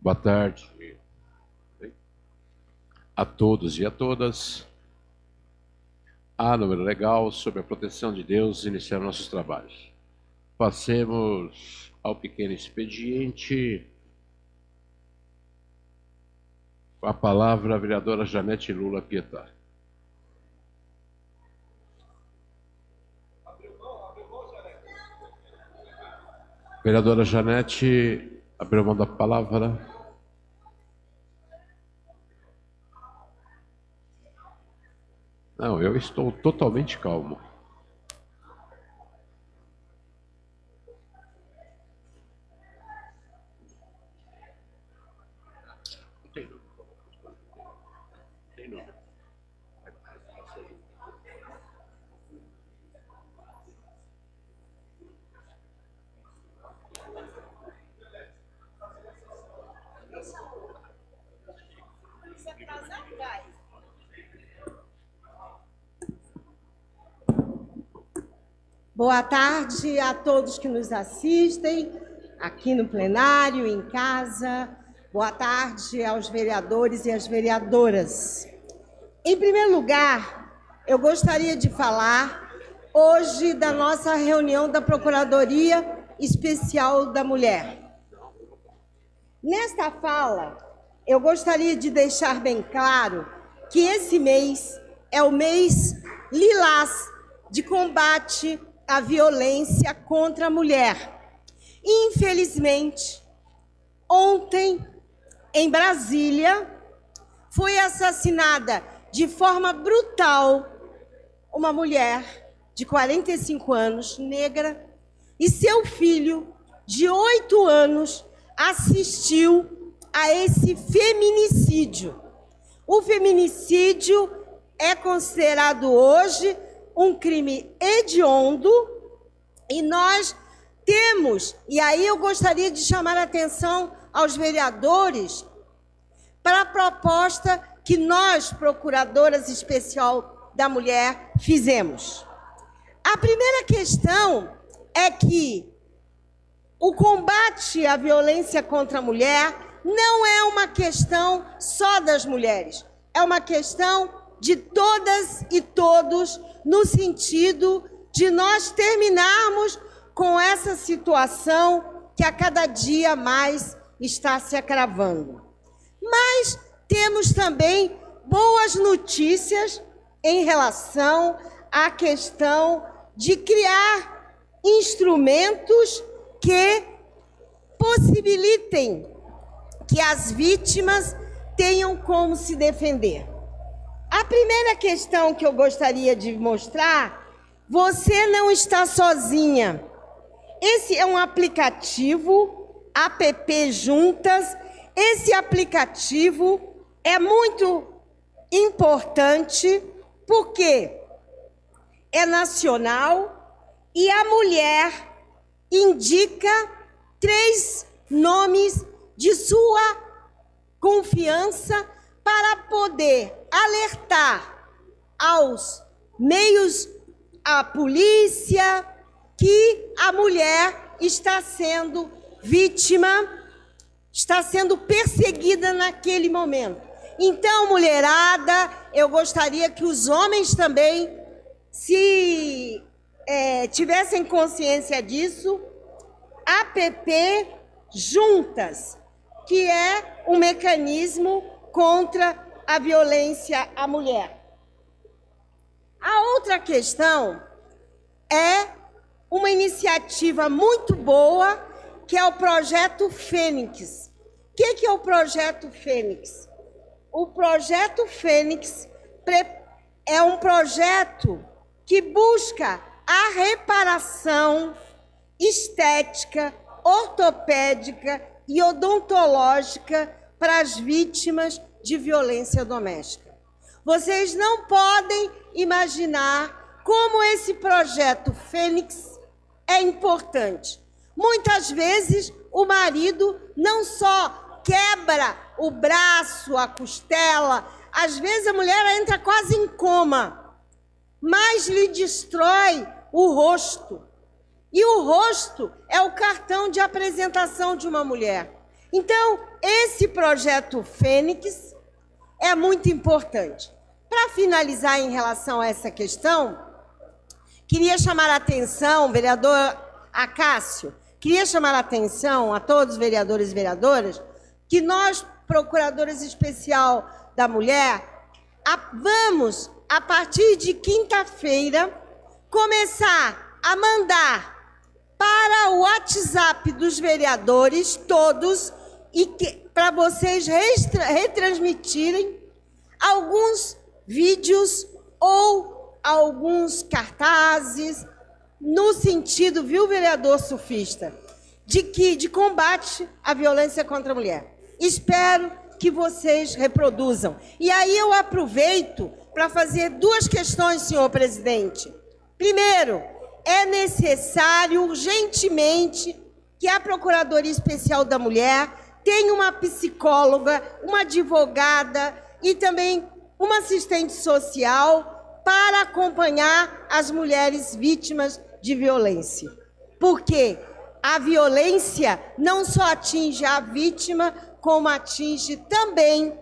Boa tarde a todos e a todas. Número legal, sob a proteção de Deus, iniciar nossos trabalhos. Passemos ao pequeno expediente. Com a palavra, a vereadora Janete Lula Pietá. Vereadora Janete, abriu mão da palavra. Não, eu estou totalmente calmo. Boa tarde a todos que nos assistem, aqui no plenário, em casa. Boa tarde aos vereadores e às vereadoras. Em primeiro lugar, eu gostaria de falar hoje da nossa reunião da Procuradoria Especial da Mulher. Nesta fala, eu gostaria de deixar bem claro que esse mês é o mês lilás de combate à violência contra a mulher. Infelizmente, ontem, em Brasília, foi assassinada de forma brutal uma mulher de 45 anos, negra, e seu filho, de 8 anos, assistiu a esse feminicídio. O feminicídio é considerado hoje um crime hediondo, e nós temos, e aí eu gostaria de chamar a atenção aos vereadores para a proposta que nós, Procuradoras Especial da Mulher, fizemos. A primeira questão é que o combate à violência contra a mulher não é uma questão só das mulheres, é uma questão de todas e todos, no sentido de nós terminarmos com essa situação que a cada dia mais está se agravando. Mas temos também boas notícias em relação à questão de criar instrumentos que possibilitem que as vítimas tenham como se defender. A primeira questão que eu gostaria de mostrar, você não está sozinha. Esse é um aplicativo, app Juntas. Esse aplicativo é muito importante porque é nacional e a mulher indica 3 nomes de sua confiança para poder alertar aos meios, à polícia, que a mulher está sendo vítima, está sendo perseguida naquele momento. Então, mulherada, eu gostaria que os homens também, se tivessem consciência disso, app Juntas, que é um mecanismo contra a violência à mulher. A outra questão é uma iniciativa muito boa, que é o Projeto Fênix. O que é o Projeto Fênix? O Projeto Fênix é um projeto que busca a reparação estética, ortopédica e odontológica para as vítimas de violência doméstica. Vocês não podem imaginar como esse projeto Fênix é importante. Muitas vezes o marido não só quebra o braço, a costela, às vezes a mulher entra quase em coma, mas lhe destrói o rosto. E o rosto é o cartão de apresentação de uma mulher. Então, esse projeto Fênix é muito importante. Para finalizar em relação a essa questão, queria chamar a atenção, vereador Acácio, queria chamar a atenção a todos os vereadores e vereadoras, que nós, procuradores especial da mulher, vamos, a partir de quinta-feira, começar a mandar para o WhatsApp dos vereadores, todos, e para vocês retransmitirem alguns vídeos ou alguns cartazes, no sentido, viu, vereador sufista, de combate à violência contra a mulher. Espero que vocês reproduzam. E aí eu aproveito para fazer duas questões, senhor presidente. Primeiro, é necessário urgentemente que a Procuradoria Especial da Mulher tenha uma psicóloga, uma advogada e também uma assistente social para acompanhar as mulheres vítimas de violência. Porque a violência não só atinge a vítima, como atinge também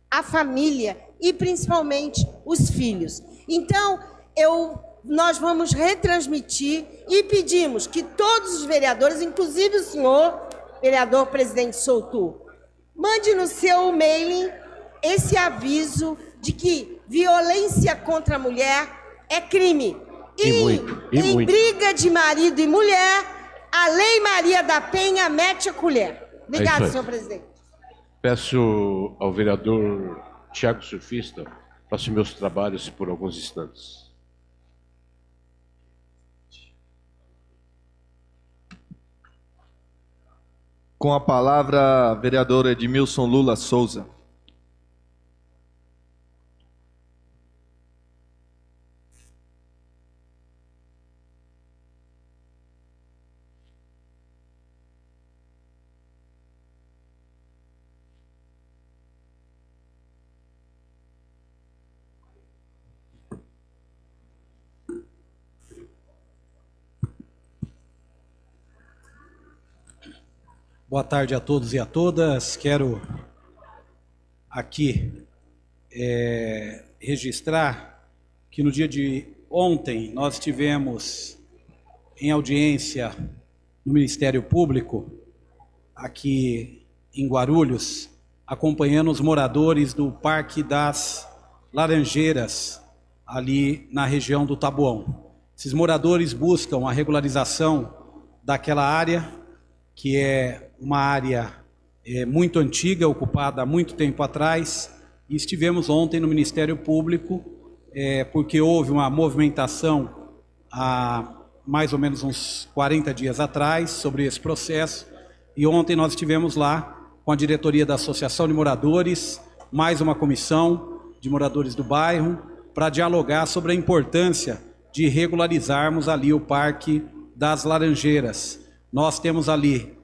a família e principalmente os filhos. Então, nós vamos retransmitir e pedimos que todos os vereadores, inclusive o senhor, vereador presidente Souto, mande no seu mailing esse aviso de que violência contra a mulher é crime. Em briga de marido e mulher, a Lei Maria da Penha mete a colher. Obrigado, senhor presidente. Peço ao vereador Tiago Sufista para assumir os trabalhos por alguns instantes. Com a palavra, vereador Edmilson Lula Souza. Boa tarde a todos e a todas. Quero aqui registrar que no dia de ontem nós tivemos em audiência no Ministério Público, aqui em Guarulhos, acompanhando os moradores do Parque das Laranjeiras, ali na região do Taboão. Esses moradores buscam a regularização daquela área, que é uma área muito antiga, ocupada há muito tempo atrás, e estivemos ontem no Ministério Público, porque houve uma movimentação há mais ou menos uns 40 dias atrás sobre esse processo, e ontem nós estivemos lá com a diretoria da Associação de Moradores, mais uma comissão de moradores do bairro, para dialogar sobre a importância de regularizarmos ali o Parque das Laranjeiras. Nós temos ali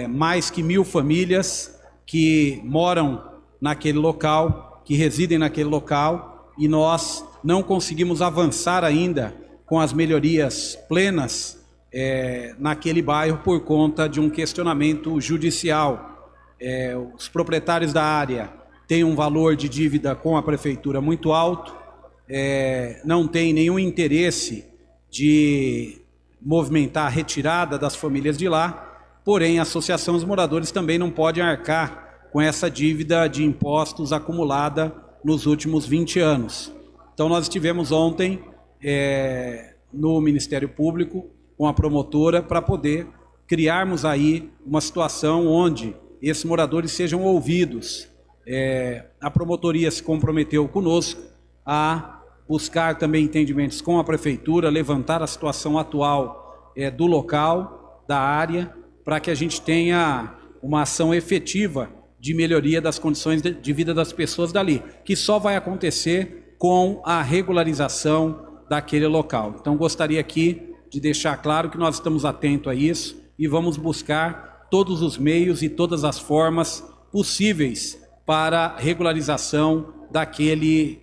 mais que 1.000 famílias que moram naquele local, que residem naquele local, e nós não conseguimos avançar ainda com as melhorias plenas naquele bairro por conta de um questionamento judicial. Os proprietários da área têm um valor de dívida com a prefeitura muito alto, não tem nenhum interesse de movimentar a retirada das famílias de lá, porém a Associação dos Moradores também não pode arcar com essa dívida de impostos acumulada nos últimos 20 anos. Então nós estivemos ontem no Ministério Público com a promotora para poder criarmos aí uma situação onde esses moradores sejam ouvidos. A promotoria se comprometeu conosco a buscar também entendimentos com a prefeitura, levantar a situação atual do local, da área, para que a gente tenha uma ação efetiva de melhoria das condições de vida das pessoas dali, que só vai acontecer com a regularização daquele local. Então, gostaria aqui de deixar claro que nós estamos atentos a isso e vamos buscar todos os meios e todas as formas possíveis para a regularização daquele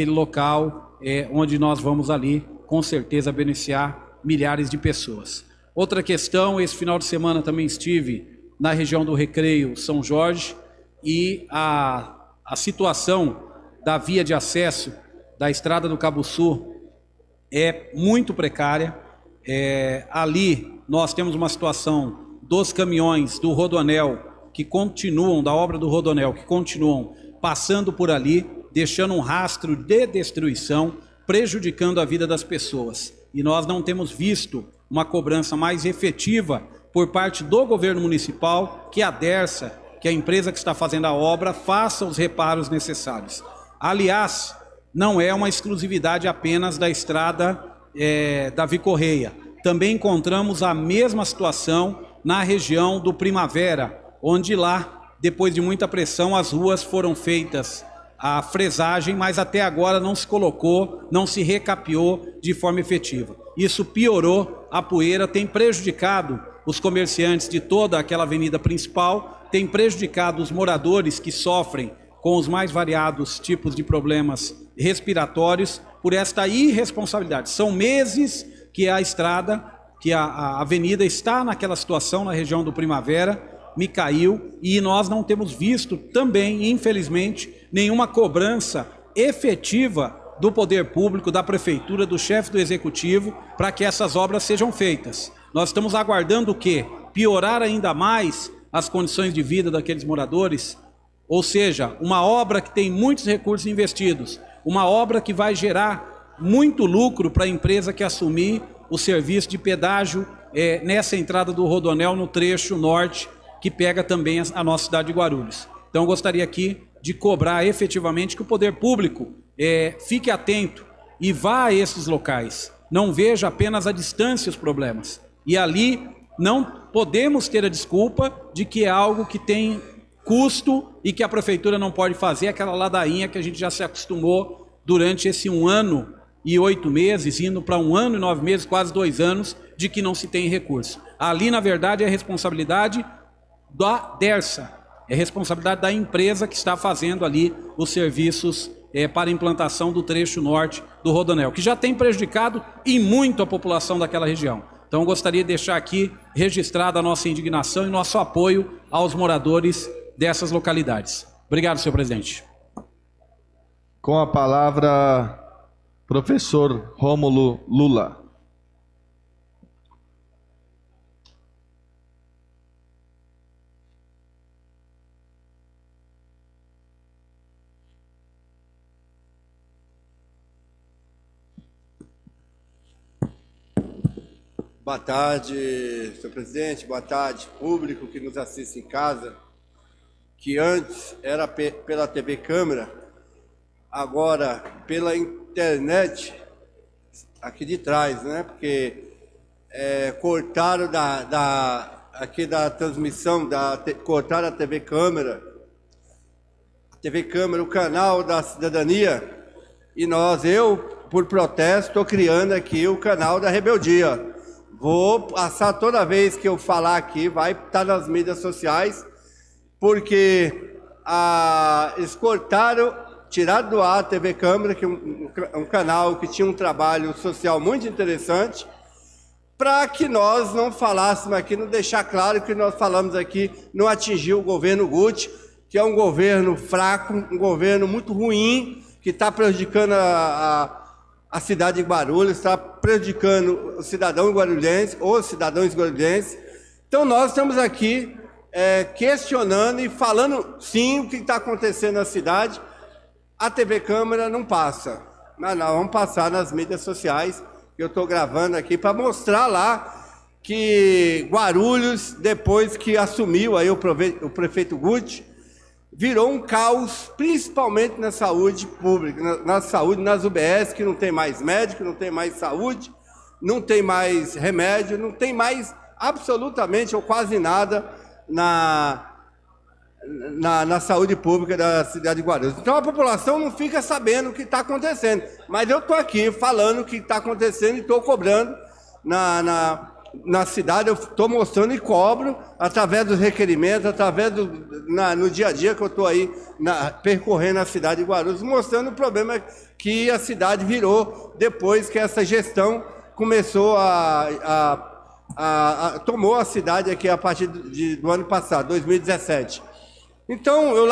local onde nós vamos ali, com certeza, beneficiar milhares de pessoas. Outra questão, esse final de semana também estive na região do Recreio São Jorge e a situação da via de acesso da estrada do Cabo Sul é muito precária. Ali nós temos uma situação dos caminhões do Rodoanel que continuam, da obra do Rodoanel, que continuam passando por ali, deixando um rastro de destruição, prejudicando a vida das pessoas. E nós não temos visto uma cobrança mais efetiva por parte do governo municipal, que a Dersa, que é a empresa que está fazendo a obra, faça os reparos necessários. Aliás, não é uma exclusividade apenas da estrada Davi Correia. Também encontramos a mesma situação na região do Primavera, onde lá, depois de muita pressão, as ruas foram feitas a fresagem, mas até agora não se colocou, não se recapeou de forma efetiva. Isso piorou a poeira, tem prejudicado os comerciantes de toda aquela avenida principal, tem prejudicado os moradores que sofrem com os mais variados tipos de problemas respiratórios por esta irresponsabilidade. São meses que a estrada, que a avenida está naquela situação na região do Primavera, Micail, e nós não temos visto também, infelizmente, nenhuma cobrança efetiva do poder público, da prefeitura, do chefe do executivo, para que essas obras sejam feitas. Nós estamos aguardando o quê? Piorar ainda mais as condições de vida daqueles moradores, ou seja, uma obra que tem muitos recursos investidos, uma obra que vai gerar muito lucro para a empresa que assumir o serviço de pedágio nessa entrada do Rodoanel no trecho norte, que pega também a nossa cidade de Guarulhos. Então, eu gostaria aqui de cobrar efetivamente que o poder público fique atento e vá a esses locais. Não veja apenas à distância os problemas. E ali não podemos ter a desculpa de que é algo que tem custo e que a prefeitura não pode fazer, aquela ladainha que a gente já se acostumou durante esse 1 ano e 8 meses, indo para 1 ano e 9 meses, quase 2 anos, de que não se tem recurso. Ali, na verdade, é a responsabilidade da Dersa, é responsabilidade da empresa que está fazendo ali os serviços para a implantação do trecho norte do Rodoanel, que já tem prejudicado e muito a população daquela região. Então, eu gostaria de deixar aqui registrada a nossa indignação e nosso apoio aos moradores dessas localidades. Obrigado, senhor presidente. Com a palavra, professor Rômulo Lula. Boa tarde, senhor presidente, boa tarde, público que nos assiste em casa, que antes era pela TV Câmara, agora pela internet, aqui de trás, né? Porque cortaram aqui da transmissão, cortaram a TV Câmara, o canal da cidadania, e eu, por protesto, estou criando aqui o canal da rebeldia. Vou passar toda vez que eu falar aqui, vai estar nas mídias sociais, porque eles cortaram, tiraram do ar a TV Câmara, que é um canal que tinha um trabalho social muito interessante, para que nós não falássemos aqui, não deixar claro que nós falamos aqui, não atingiu o governo Guti, que é um governo fraco, um governo muito ruim, que está prejudicando a cidade de Guarulhos, está prejudicando o cidadão guarulhense, os cidadãos guarulhenses. Então, nós estamos aqui questionando e falando, sim, o que está acontecendo na cidade. A TV Câmara não passa, mas nós vamos passar nas mídias sociais, que eu estou gravando aqui, para mostrar lá que Guarulhos, depois que assumiu aí o prefeito Guti, virou um caos, principalmente na saúde pública, na saúde, nas UBS, que não tem mais médico, não tem mais saúde, não tem mais remédio, não tem mais absolutamente ou quase nada na saúde pública da cidade de Guarulhos. Então a população não fica sabendo o que está acontecendo. Mas eu estou aqui falando o que está acontecendo e estou cobrando na cidade, eu estou mostrando e cobro através dos requerimentos, através no dia a dia que eu estou aí percorrendo a cidade de Guarulhos, mostrando o problema que a cidade virou depois que essa gestão começou tomou a cidade aqui a partir do ano passado, 2017. Então eu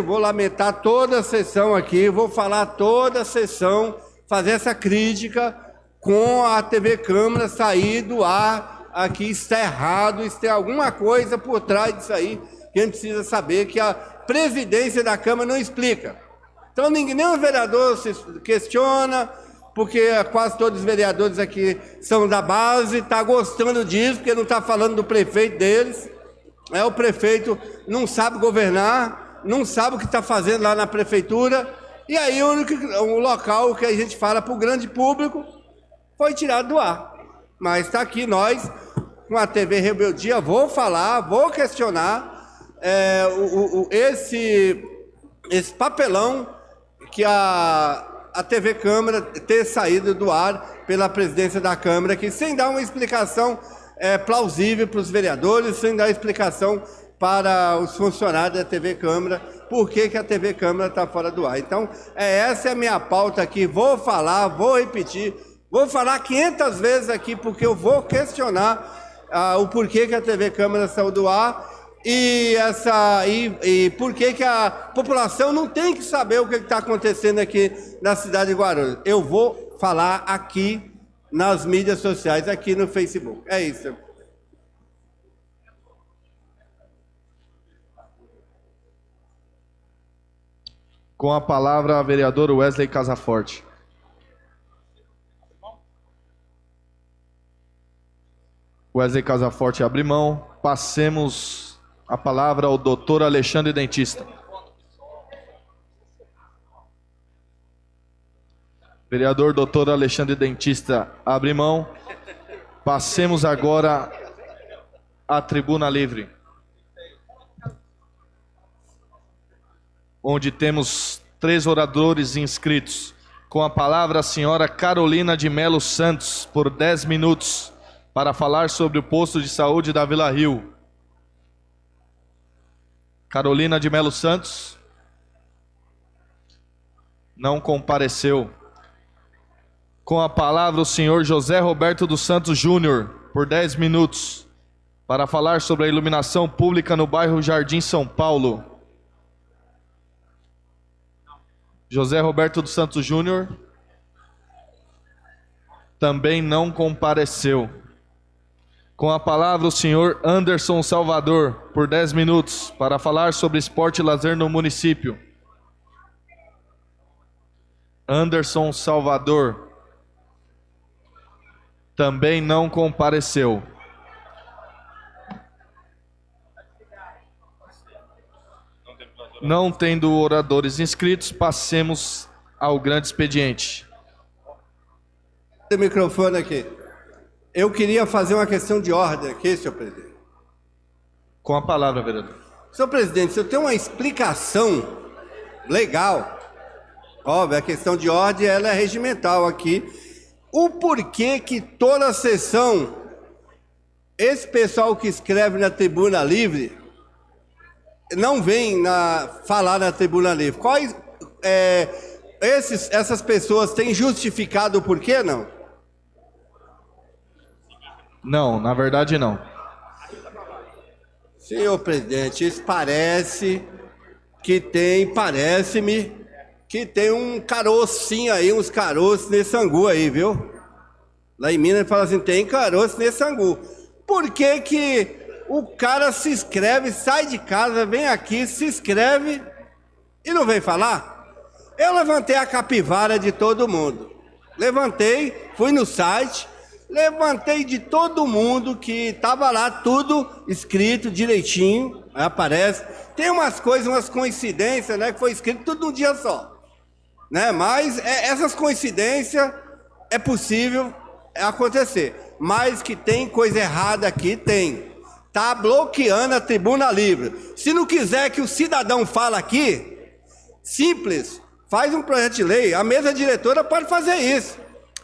vou lamentar toda a sessão aqui, vou falar toda a sessão, fazer essa crítica com a TV Câmara sair do ar aqui, está errado, isso tem alguma coisa por trás disso aí, que a gente precisa saber, que a presidência da Câmara não explica. Então nenhum vereador se questiona, porque quase todos os vereadores aqui são da base, está gostando disso, porque não está falando do prefeito deles. O prefeito não sabe governar, não sabe o que está fazendo lá na prefeitura, e aí o local que a gente fala para o grande público foi tirado do ar. Mas está aqui nós, com a TV Rebeldia, vou falar, vou questionar esse papelão que a TV Câmara ter saído do ar pela presidência da Câmara, que sem dar uma explicação plausível para os vereadores, sem dar explicação para os funcionários da TV Câmara, por que a TV Câmara está fora do ar. Então, essa é a minha pauta aqui, vou falar, vou repetir, vou falar 500 vezes aqui, porque eu vou questionar o porquê que a TV Câmara saiu do ar e por que a população não tem que saber o que está acontecendo aqui na cidade de Guarulhos. Eu vou falar aqui nas mídias sociais, aqui no Facebook. É isso. Com a palavra, a vereadora Wesley Casaforte. Wesley Casaforte abre mão. Passemos a palavra ao doutor Alexandre Dentista. Vereador doutor Alexandre Dentista abre mão. Passemos agora à tribuna livre, onde temos 3 oradores inscritos. Com a palavra, a senhora Carolina de Melo Santos, por 10 minutos, para falar sobre o posto de saúde da Vila Rio. Carolina de Melo Santos não compareceu. Com a palavra, o senhor José Roberto dos Santos Júnior, por 10 minutos, para falar sobre a iluminação pública no bairro Jardim São Paulo. José Roberto dos Santos Júnior também não compareceu. Com a palavra, o senhor Anderson Salvador, por 10 minutos, para falar sobre esporte e lazer no município. Anderson Salvador também não compareceu. Não tendo oradores inscritos, passemos ao grande expediente. O microfone aqui. Eu queria fazer uma questão de ordem aqui, senhor presidente. Com a palavra, vereador. Senhor presidente, se eu tenho uma explicação legal, óbvio, a questão de ordem ela é regimental aqui, o porquê que toda a sessão, esse pessoal que escreve na Tribuna Livre, não vem falar na Tribuna Livre. Quais, essas pessoas têm justificado o porquê, não? Não, na verdade não. Senhor presidente, isso parece-me que tem um carocinho aí, uns caroços nesse angu aí, viu? Lá em Minas fala assim, tem caroço nesse angu. Por que o cara se inscreve, sai de casa, vem aqui, se inscreve e não vem falar? Eu levantei a capivara de todo mundo. Levantei, fui no site, levantei de todo mundo que estava lá, tudo escrito direitinho, aparece. Tem umas coisas, umas coincidências, né, que foi escrito tudo num dia só. Né? Mas essas coincidências é possível acontecer. Mas que tem coisa errada aqui, tem. está bloqueando a tribuna livre. Se não quiser que o cidadão fale aqui, simples, faz um projeto de lei, a mesa diretora pode fazer isso.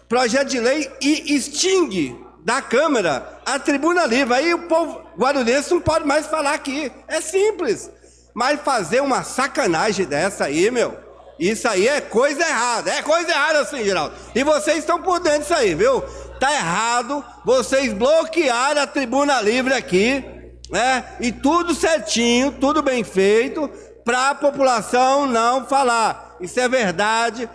Projeto de lei e extingue da Câmara a tribuna livre. Aí o povo guarulhense não pode mais falar aqui. É simples. Mas fazer uma sacanagem dessa aí, meu, isso aí é coisa errada. É coisa errada, sim, Geraldo. E vocês estão por dentro disso aí, viu? Tá errado vocês bloquearam a tribuna livre aqui, né? E tudo certinho, tudo bem feito, para a população não falar. Isso é verdade.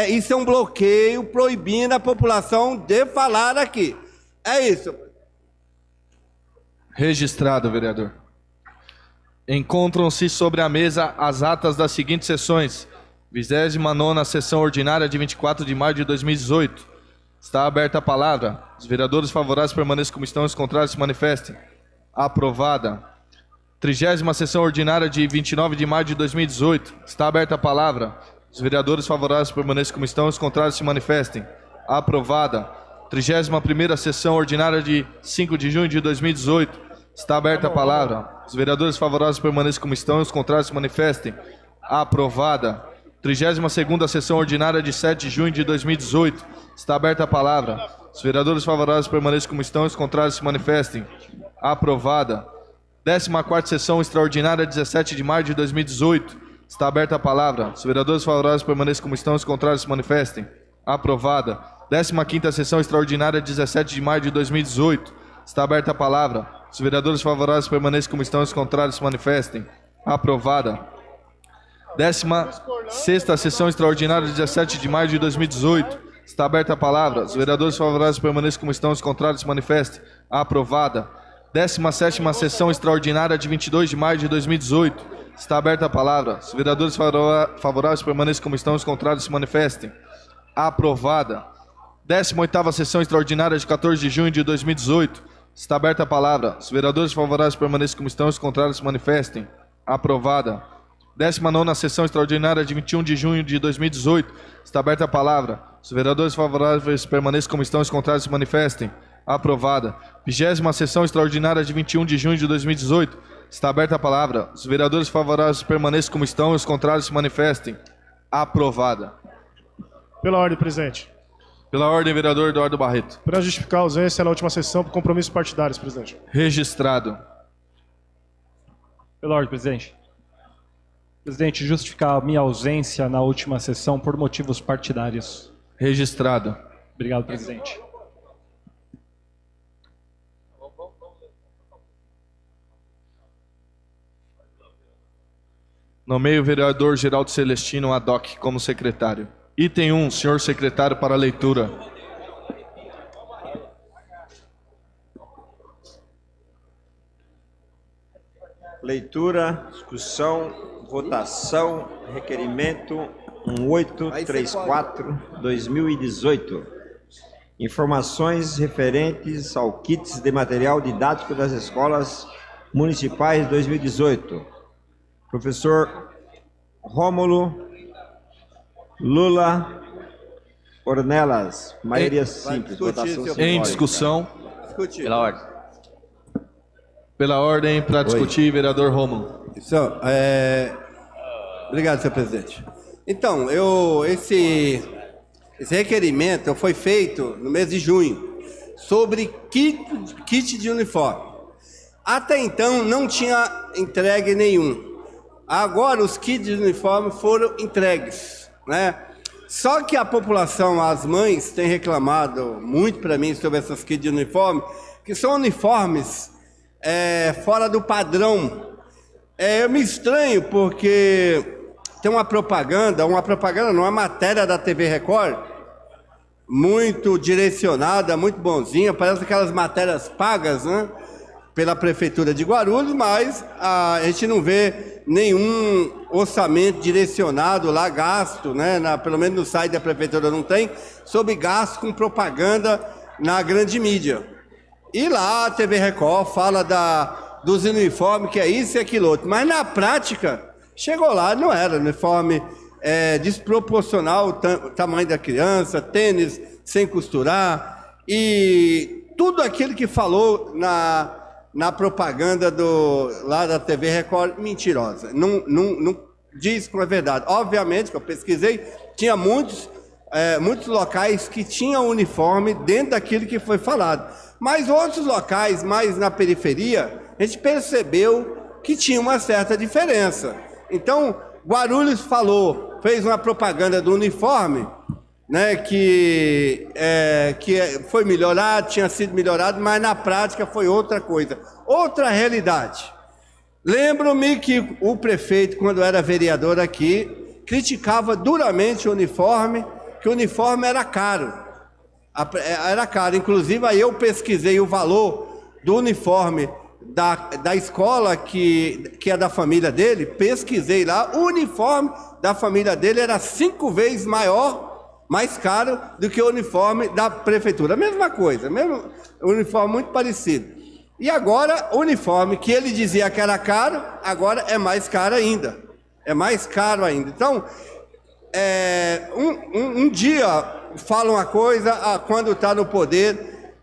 Isso é um bloqueio proibindo a população de falar aqui. É isso. Registrado, vereador. Encontram-se sobre a mesa as atas das seguintes sessões. 29ª sessão ordinária de 24 de maio de 2018. Está aberta a palavra. Os vereadores favoráveis permaneçam como estão, os contrários se manifestem. Aprovada. 30ª sessão ordinária de 29 de maio de 2018. Está aberta a palavra. Os vereadores favoráveis permaneçam como estão, os contrários se manifestem. Aprovada. 31ª sessão ordinária de 5 de junho de 2018. Está aberta a palavra. Os vereadores favoráveis permaneçam como estão, os contrários se manifestem. Aprovada. 32ª sessão ordinária de 7 de junho de 2018. Está aberta a palavra. Os vereadores favoráveis permaneçam como estão, os contrários se manifestem. Aprovada. 14ª sessão extraordinária de 17 de maio de 2018. Está aberta a palavra. Os vereadores favoráveis permaneçam como estão, os contrários se manifestem. Aprovada. 15ª sessão extraordinária de 17 de maio de 2018. Está aberta a palavra. Os vereadores favoráveis permaneçam como estão, os contrários se manifestem. Aprovada. 16ª sessão extraordinária de 17 de maio de 2018. Está aberta a palavra. Os vereadores favoráveis permaneçam como estão, os contrários se manifestem. Aprovada. 17ª sessão extraordinária de 22 de maio de 2018. Está aberta a palavra. Os vereadores favoráveis permaneçam como estão, os contrários se manifestem. Aprovada. 18ª sessão extraordinária de 14 de junho de 2018. Está aberta a palavra. Os vereadores favoráveis permaneçam como estão, os contrários se manifestem. Aprovada. 19ª sessão extraordinária de 21 de junho de 2018. Está aberta a palavra. Os vereadores favoráveis permaneçam como estão, os contrários se manifestem. Aprovada. 20ª sessão extraordinária de 21 de junho de 2018. Está aberta a palavra. Os vereadores favoráveis permaneçam como estão, os contrários se manifestem. Aprovada. Pela ordem, presidente. Pela ordem, vereador Eduardo Barreto. Para justificar a ausência na última sessão por compromissos partidários, presidente. Registrado. Pela ordem, presidente. Presidente, justificar a minha ausência na última sessão por motivos partidários. Registrado. Obrigado, presidente. Nomeio o vereador Geraldo Celestino Adoc como secretário. Item 1, senhor secretário, para leitura. Leitura, discussão, votação, requerimento 1834/2018. Informações referentes ao kits de material didático das escolas municipais 2018. Professor Rômulo Lula Ornelas, maioria simples, votação simbólica. Em discussão. Pela ordem. Pela ordem, para discutir, vereador Rômulo. Obrigado, senhor presidente. Então, esse requerimento foi feito no mês de junho sobre kit de uniforme. Até então não tinha entregue nenhum. Agora os kits de uniforme foram entregues, né? Só que a população, as mães, têm reclamado muito para mim sobre essas kits de uniforme, que são uniformes fora do padrão. Eu me estranho porque tem uma matéria da TV Record, muito direcionada, muito bonzinha, parece aquelas matérias pagas, né? Pela Prefeitura de Guarulhos, mas a gente não vê nenhum orçamento direcionado lá, gasto, né? Pelo menos no site da Prefeitura não tem, sobre gasto com propaganda na grande mídia. E lá a TV Record fala dos uniformes, que é isso e aquilo outro, mas na prática, chegou lá, não era uniforme desproporcional o tamanho da criança, tênis sem costurar, e tudo aquilo que falou na propaganda lá da TV Record, mentirosa. Não diz com a verdade. Obviamente, que eu pesquisei, tinha muitos locais que tinham uniforme dentro daquilo que foi falado. Mas outros locais, mais na periferia, a gente percebeu que tinha uma certa diferença. Então, Guarulhos fez uma propaganda do uniforme, né, que foi melhorado, tinha sido melhorado, mas na prática foi outra coisa, outra realidade. Lembro-me que o prefeito, quando era vereador aqui, criticava duramente o uniforme, que o uniforme era caro. Era caro. Inclusive, aí eu pesquisei o valor do uniforme da escola que é da família dele, pesquisei lá, o uniforme da família dele era 5 vezes mais caro do que o uniforme da prefeitura. A mesma coisa, mesmo uniforme muito parecido. E agora, o uniforme que ele dizia que era caro, agora é mais caro ainda. É mais caro ainda. Então, um dia fala uma coisa, quando está no poder,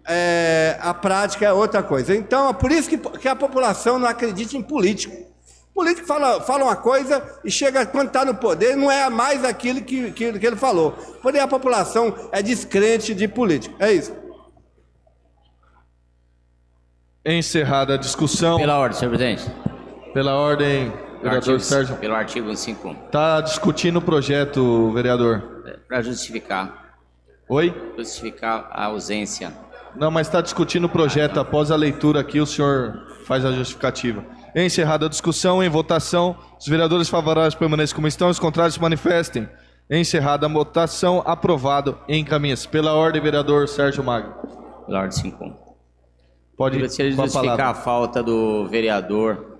a prática é outra coisa. Então, é por isso que a população não acredita em político. O político fala uma coisa e chega, quando está no poder, não é mais aquilo que ele falou. Porém, a população é descrente de político. É isso. Encerrada a discussão. Pela ordem, senhor presidente. Pela ordem, vereador Sérgio. Pelo artigo 151. Está discutindo o projeto, vereador. Para justificar. Oi? Justificar a ausência. Não, mas está discutindo o projeto. Após a leitura aqui, o senhor faz a justificativa. Encerrada a discussão, em votação, os vereadores favoráveis permaneçam como estão, os contrários se manifestem. Encerrada a votação, aprovado, encaminha-se. Pela ordem, vereador Sérgio Magno. Pela ordem 51. Pode gostaria de justificar a falta do vereador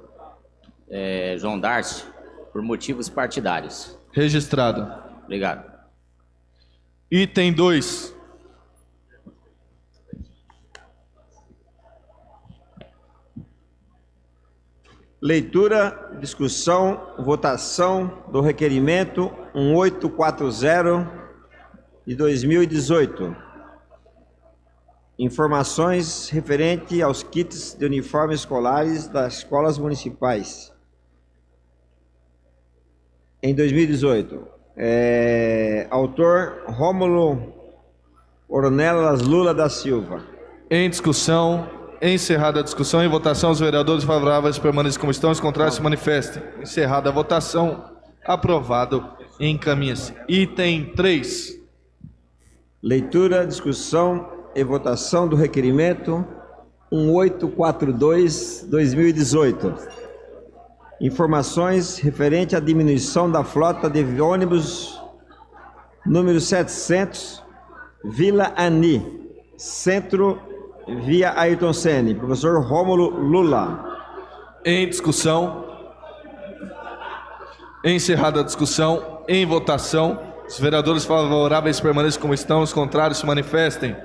João Darcy por motivos partidários. Registrado. Obrigado. Item 2. Leitura, discussão, votação do requerimento 1840 de 2018. Informações referente aos kits de uniformes escolares das escolas municipais. Em 2018. Autor Rômulo Ornelas Lula da Silva. Em discussão, encerrada a discussão, em votação, os vereadores favoráveis permanecem como estão, os contrários se manifestem. Encerrada a votação, aprovado, encaminha-se. Item 3. Leitura, discussão e votação do requerimento 1842/2018. Informações referente à diminuição da frota de ônibus número 700, Vila Ani, Centro, via Ayrton Senna. Professor Rômulo Lula. Em discussão, encerrada a discussão, em votação, os vereadores favoráveis permanecem como estão, os contrários se manifestem.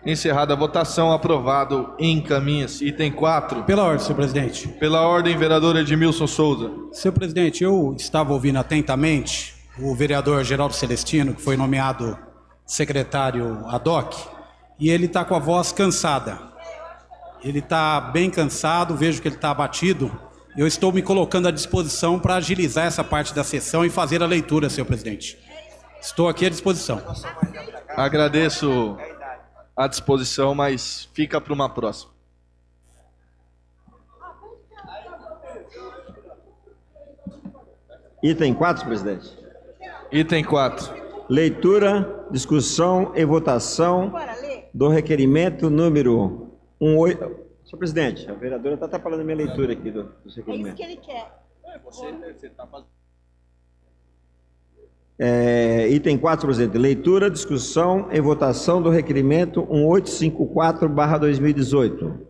Encerrada a votação, aprovado, encaminha-se. Item 4. Pela ordem, senhor presidente. Pela ordem, vereador Edmilson Souza. Senhor presidente, eu estava ouvindo atentamente o vereador Geraldo Celestino, que foi nomeado secretário ad hoc, e ele está com a voz cansada. Ele está bem cansado, vejo que ele está abatido. Eu estou me colocando à disposição para agilizar essa parte da sessão e fazer a leitura, senhor presidente. Estou aqui à disposição. Agradeço a disposição, mas fica para uma próxima. Item 4, presidente. Item 4. Leitura, discussão e votação do requerimento número 18... Senhor presidente, a vereadora está atrapalhando a minha leitura aqui do requerimento. É isso que ele quer. Item 4, presidente. Leitura, discussão e votação do requerimento 1854/2018.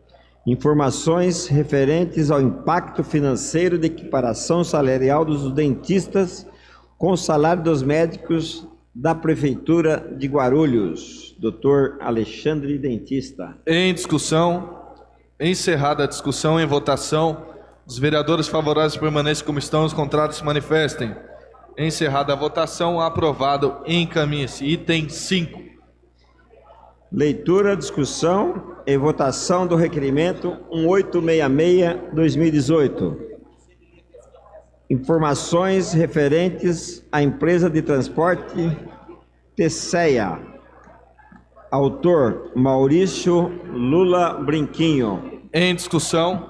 Informações referentes ao impacto financeiro de equiparação salarial dos dentistas com o salário dos médicos da Prefeitura de Guarulhos. Dr. Alexandre Dentista. Em discussão, encerrada a discussão, em votação, os vereadores favoráveis permanecem como estão, os contrários se manifestem. Encerrada a votação, aprovado, encaminha-se. Item 5. Leitura, discussão e votação do requerimento 1866/2018. Informações referentes à empresa de transporte Tesseia. Autor Maurício Lula Brinquinho. Em discussão.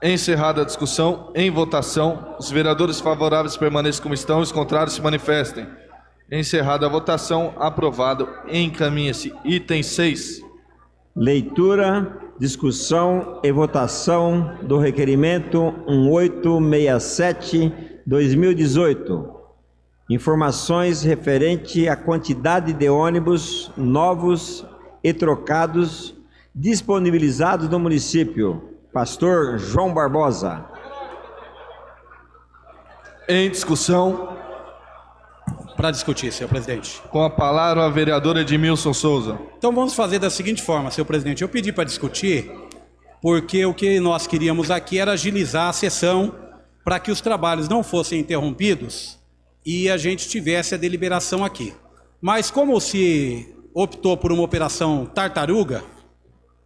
Encerrada a discussão, em votação, os vereadores favoráveis permaneçam como estão, os contrários se manifestem. Encerrada a votação, aprovado. Encaminha-se item 6. Leitura, discussão e votação do requerimento 1867/2018. Informações referente à quantidade de ônibus novos e trocados disponibilizados no município. Pastor João Barbosa. Em discussão. Para discutir, senhor presidente. Com a palavra a vereadora Edmilson Souza. Então vamos fazer da seguinte forma, senhor presidente. Eu pedi para discutir porque o que nós queríamos aqui era agilizar a sessão para que os trabalhos não fossem interrompidos e a gente tivesse a deliberação aqui. Mas como se optou por uma operação tartaruga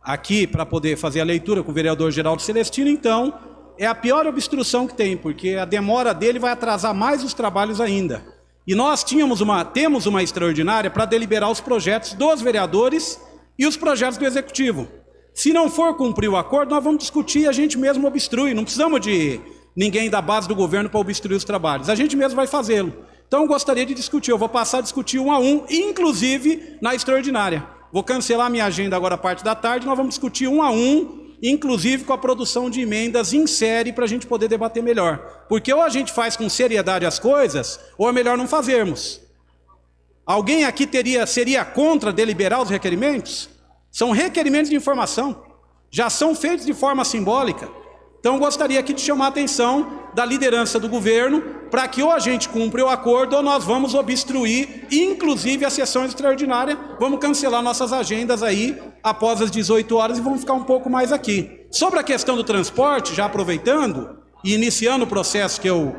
aqui para poder fazer a leitura com o vereador Geraldo Celestino, então é a pior obstrução que tem, porque a demora dele vai atrasar mais os trabalhos ainda. E nós temos uma extraordinária para deliberar os projetos dos vereadores e os projetos do Executivo. Se não for cumprir o acordo, nós vamos discutir e a gente mesmo obstrui. Não precisamos de ninguém da base do governo para obstruir os trabalhos. A gente mesmo vai fazê-lo. Então eu gostaria de discutir, eu vou passar a discutir um a um, inclusive na extraordinária. Vou cancelar minha agenda agora a parte da tarde, nós vamos discutir um a um, inclusive com a produção de emendas em série para a gente poder debater melhor. Porque ou a gente faz com seriedade as coisas, ou é melhor não fazermos. Alguém aqui seria contra deliberar os requerimentos? São requerimentos de informação, já são feitos de forma simbólica. Então, eu gostaria aqui de chamar a atenção da liderança do governo para que ou a gente cumpra o acordo ou nós vamos obstruir, inclusive a sessão extraordinária, vamos cancelar nossas agendas aí após as 18 horas e vamos ficar um pouco mais aqui. Sobre a questão do transporte, já aproveitando e iniciando o processo que eu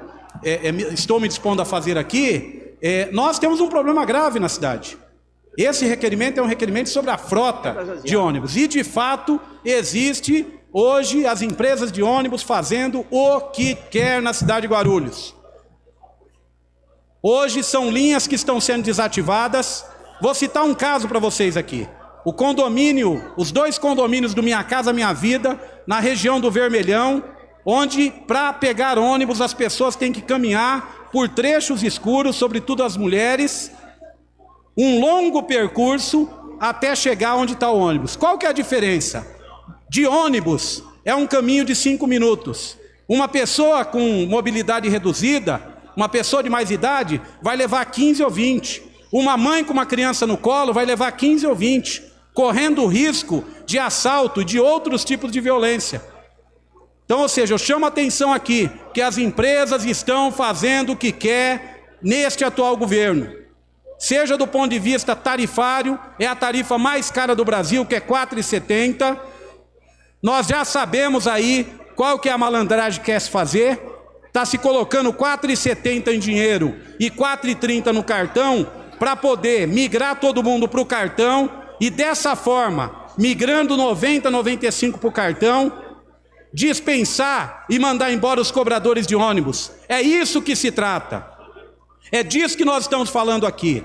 estou me dispondo a fazer aqui, nós temos um problema grave na cidade. Esse requerimento é um requerimento sobre a frota de ônibus e, de fato, existe hoje as empresas de ônibus fazendo o que quer na cidade de Guarulhos. Hoje são linhas que estão sendo desativadas. Vou citar um caso para vocês aqui. O condomínio, os 2 condomínios do Minha Casa Minha Vida, na região do Vermelhão, onde para pegar ônibus as pessoas têm que caminhar por trechos escuros, sobretudo as mulheres, um longo percurso até chegar onde está o ônibus. Qual que é a diferença? De ônibus é um caminho de 5 minutos. Uma pessoa com mobilidade reduzida, uma pessoa de mais idade, vai levar 15 ou 20. Uma mãe com uma criança no colo vai levar 15 ou 20, correndo o risco de assalto e de outros tipos de violência. Então, ou seja, eu chamo a atenção aqui que as empresas estão fazendo o que quer neste atual governo. Seja do ponto de vista tarifário, é a tarifa mais cara do Brasil, que é R$ 4,70. Nós já sabemos aí qual que é a malandragem que quer se fazer. Está se colocando R$ 4,70 em dinheiro e R$ 4,30 no cartão para poder migrar todo mundo para o cartão e dessa forma, migrando 90, 95 para o cartão, dispensar e mandar embora os cobradores de ônibus. É isso que se trata. É disso que nós estamos falando aqui.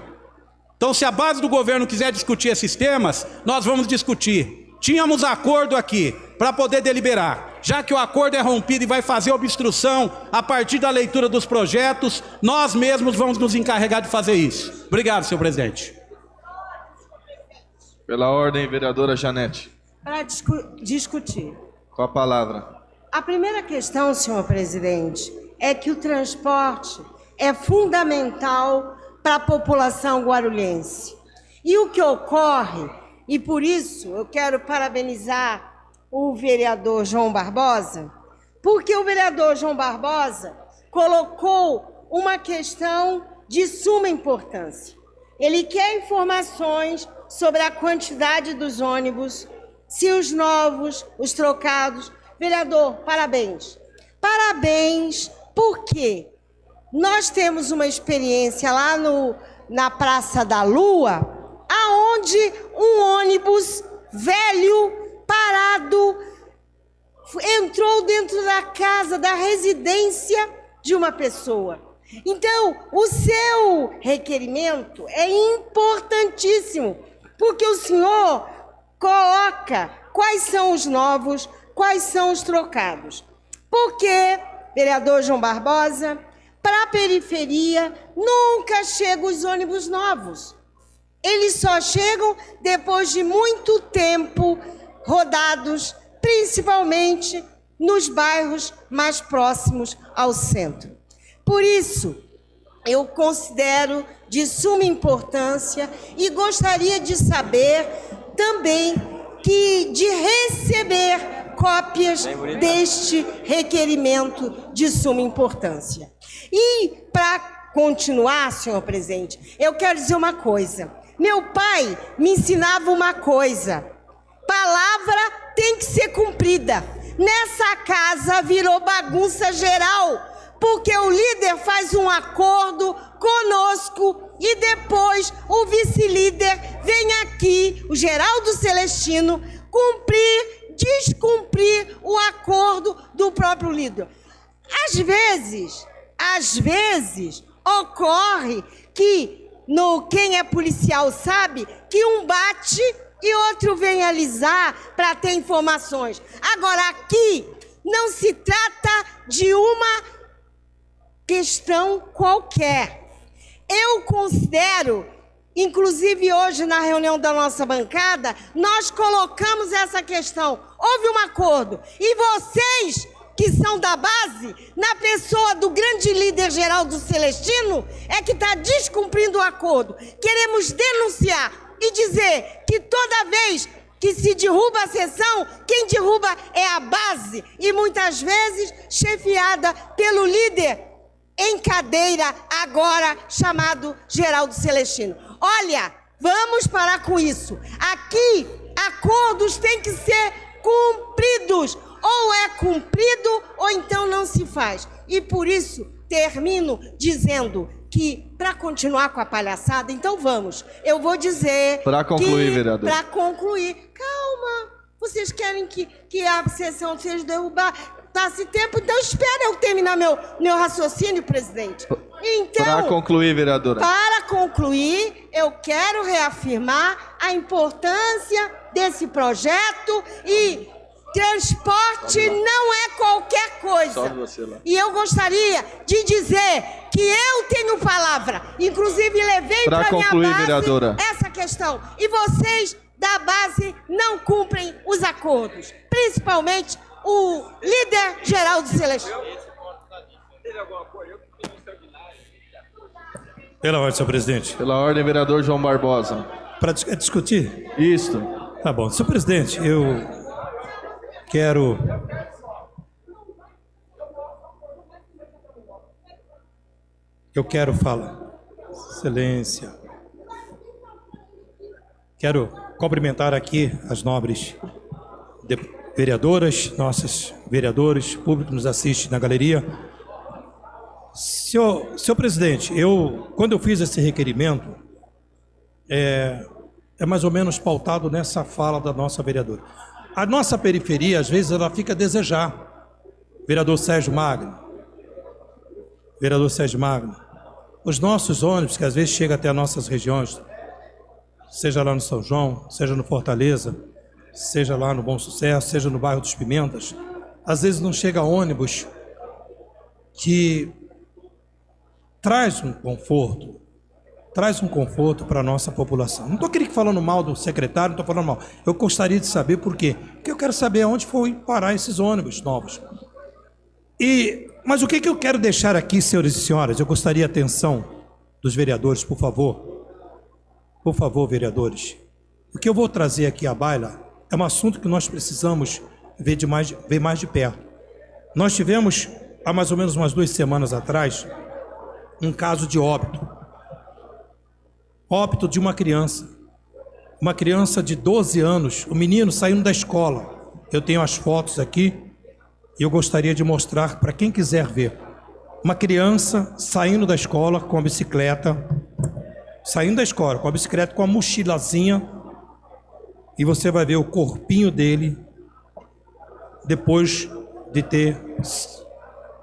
Então, se a base do governo quiser discutir esses temas, nós vamos discutir. Tínhamos acordo aqui para poder deliberar. Já que o acordo é rompido e vai fazer obstrução a partir da leitura dos projetos, nós mesmos vamos nos encarregar de fazer isso. Obrigado, senhor presidente. Pela ordem, vereadora Janete. Para discutir. Com a palavra. A primeira questão, senhor presidente, é que o transporte é fundamental para a população guarulhense. E o que ocorre, e por isso eu quero parabenizar o vereador João Barbosa, porque o vereador João Barbosa colocou uma questão de suma importância. Ele quer informações sobre a quantidade dos ônibus, se os novos, os trocados. Vereador, parabéns. Parabéns, porque nós temos uma experiência lá na Praça da Lua, aonde onde um ônibus velho, parado, entrou dentro da casa, da residência de uma pessoa. Então, o seu requerimento é importantíssimo, porque o senhor coloca quais são os novos, quais são os trocados. Porque, vereador João Barbosa, para a periferia nunca chegam os ônibus novos. Eles só chegam depois de muito tempo rodados, principalmente nos bairros mais próximos ao centro. Por isso, eu considero de suma importância e gostaria de saber também de receber cópias deste requerimento de suma importância. E, para continuar, senhor presidente, eu quero dizer uma coisa. Meu pai me ensinava uma coisa: palavra tem que ser cumprida. Nessa casa virou bagunça geral, porque o líder faz um acordo conosco e depois o vice-líder vem aqui, o Geraldo Celestino, descumprir o acordo do próprio líder. Às vezes, ocorre que, quem é policial sabe, que um bate e outro vem alisar para ter informações. Agora, aqui não se trata de uma questão qualquer. Eu considero, inclusive hoje na reunião da nossa bancada, nós colocamos essa questão. Houve um acordo e vocês, que são da base, na pessoa do grande líder Geraldo Celestino, é que está descumprindo o acordo. Queremos denunciar e dizer que toda vez que se derruba a sessão, quem derruba é a base, e muitas vezes chefiada pelo líder em cadeira, agora chamado Geraldo Celestino. Olha, vamos parar com isso. Aqui, acordos têm que ser cumpridos. Ou é cumprido, ou então não se faz. E por isso, termino dizendo que, para continuar com a palhaçada, então vamos. Eu vou dizer... Para concluir, vereador. Para concluir. Calma. Vocês querem que a sessão seja derrubada? Passe tempo, então espera eu terminar meu raciocínio, presidente. Então, para concluir, vereadora. Para concluir, eu quero reafirmar a importância desse projeto e... transporte não é qualquer coisa. E eu gostaria de dizer que eu tenho palavra. Inclusive, levei para minha base, vereadora, essa questão. E vocês da base não cumprem os acordos. Principalmente o líder Geraldo Celestino. Pela ordem, senhor presidente. Pela ordem, vereador João Barbosa. Para discutir? Isso. Tá bom. Senhor presidente, eu quero falar. Excelência. Quero cumprimentar aqui as nobres vereadoras, nossos vereadores, público que nos assiste na galeria. Senhor presidente, quando eu fiz esse requerimento, é mais ou menos pautado nessa fala da nossa vereadora. A nossa periferia, às vezes, ela fica a desejar. Vereador Sérgio Magno. Os nossos ônibus, que às vezes chegam até as nossas regiões, seja lá no São João, seja no Fortaleza, seja lá no Bom Sucesso, seja no bairro dos Pimentas, às vezes não chega ônibus que traz um conforto para a nossa população. Não estou querendo falando mal do secretário, não estou falando mal. Eu gostaria de saber por quê. Porque eu quero saber aonde foi parar esses ônibus novos. Mas o que eu quero deixar aqui, senhores e senhoras? Eu gostaria a atenção dos vereadores, por favor. Por favor, vereadores. O que eu vou trazer aqui à baila é um assunto que nós precisamos ver mais de perto. Nós tivemos, há mais ou menos umas 2 semanas atrás, um caso de óbito de uma criança de 12 anos, o menino saindo da escola. Eu tenho as fotos aqui e eu gostaria de mostrar para quem quiser ver. Uma criança saindo da escola com a bicicleta, saindo da escola com a bicicleta, com a mochilazinha, e você vai ver o corpinho dele depois de ter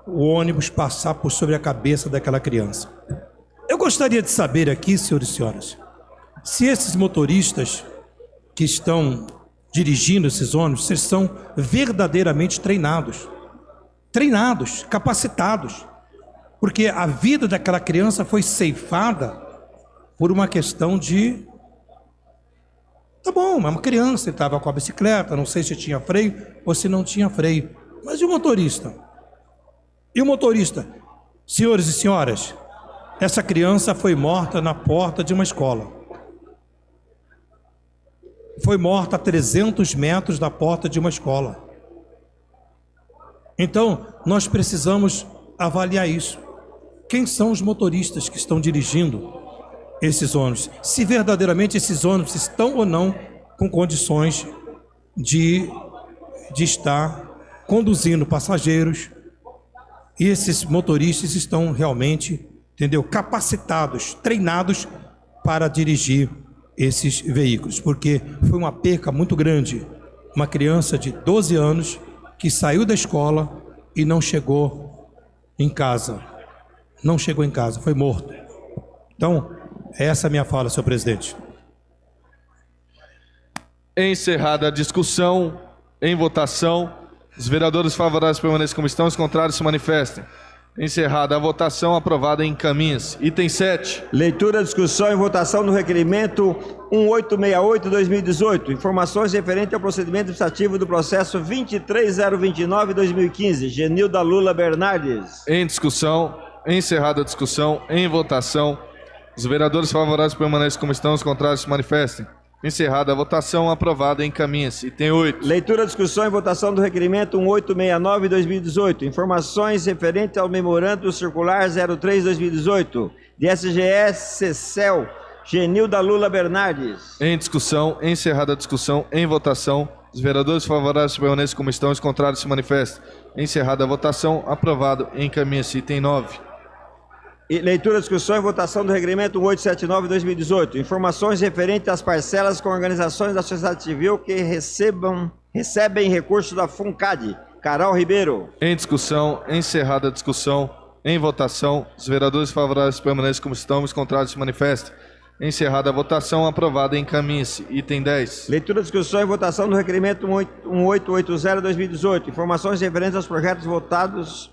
o ônibus passar por sobre a cabeça daquela criança. Eu gostaria de saber aqui, senhores e senhoras, se esses motoristas que estão dirigindo esses ônibus, eles são verdadeiramente treinados, capacitados, porque a vida daquela criança foi ceifada por uma questão de... Tá bom, é uma criança, ele estava com a bicicleta, não sei se tinha freio ou se não tinha freio. Mas e o motorista? E o motorista? Senhores e senhoras, essa criança foi morta na porta de uma escola. Foi morta a 300 metros da porta de uma escola. Então, nós precisamos avaliar isso. Quem são os motoristas que estão dirigindo esses ônibus? Se verdadeiramente esses ônibus estão ou não com condições de estar conduzindo passageiros, e esses motoristas estão realmente, entendeu, capacitados, treinados para dirigir esses veículos, porque foi uma perca muito grande. Uma criança de 12 anos que saiu da escola e não chegou em casa. Não chegou em casa, foi morto. Então, essa é a minha fala, senhor presidente. Encerrada a discussão, em votação, os vereadores favoráveis permaneçam como estão, os contrários se manifestem. Encerrada a votação, aprovada em encaminha-se. Item 7. Leitura, discussão e votação do requerimento 1868-2018. Informações referentes ao procedimento administrativo do processo 23029-2015. Genilda Lula Bernardes. Em discussão, encerrada a discussão, em votação, os vereadores favoráveis permanecem como estão, os contrários se manifestem. Encerrada a votação, aprovada em encaminha-se. Item 8. Leitura, discussão e votação do requerimento 1869-2018. Informações referentes ao memorando circular 03-2018. De SGS-CEL, Genilda Lula Bernardes. Em discussão, encerrada a discussão, em votação, os vereadores favoráveis permanecem como estão, os contrários se manifestem. Encerrada a votação, aprovado em encaminha-se. Item 9. Leitura, discussão e votação do requerimento 1879-2018. Informações referentes às parcelas com organizações da sociedade civil que recebem recursos da FUNCAD. Carol Ribeiro. Em discussão, encerrada a discussão, em votação, os vereadores favoráveis permanecem como estão, os contrários se manifestem. Encerrada a votação, aprovada em encaminhe-se. Item 10. Leitura, discussão e votação do requerimento 1880-2018. Informações referentes aos projetos voltados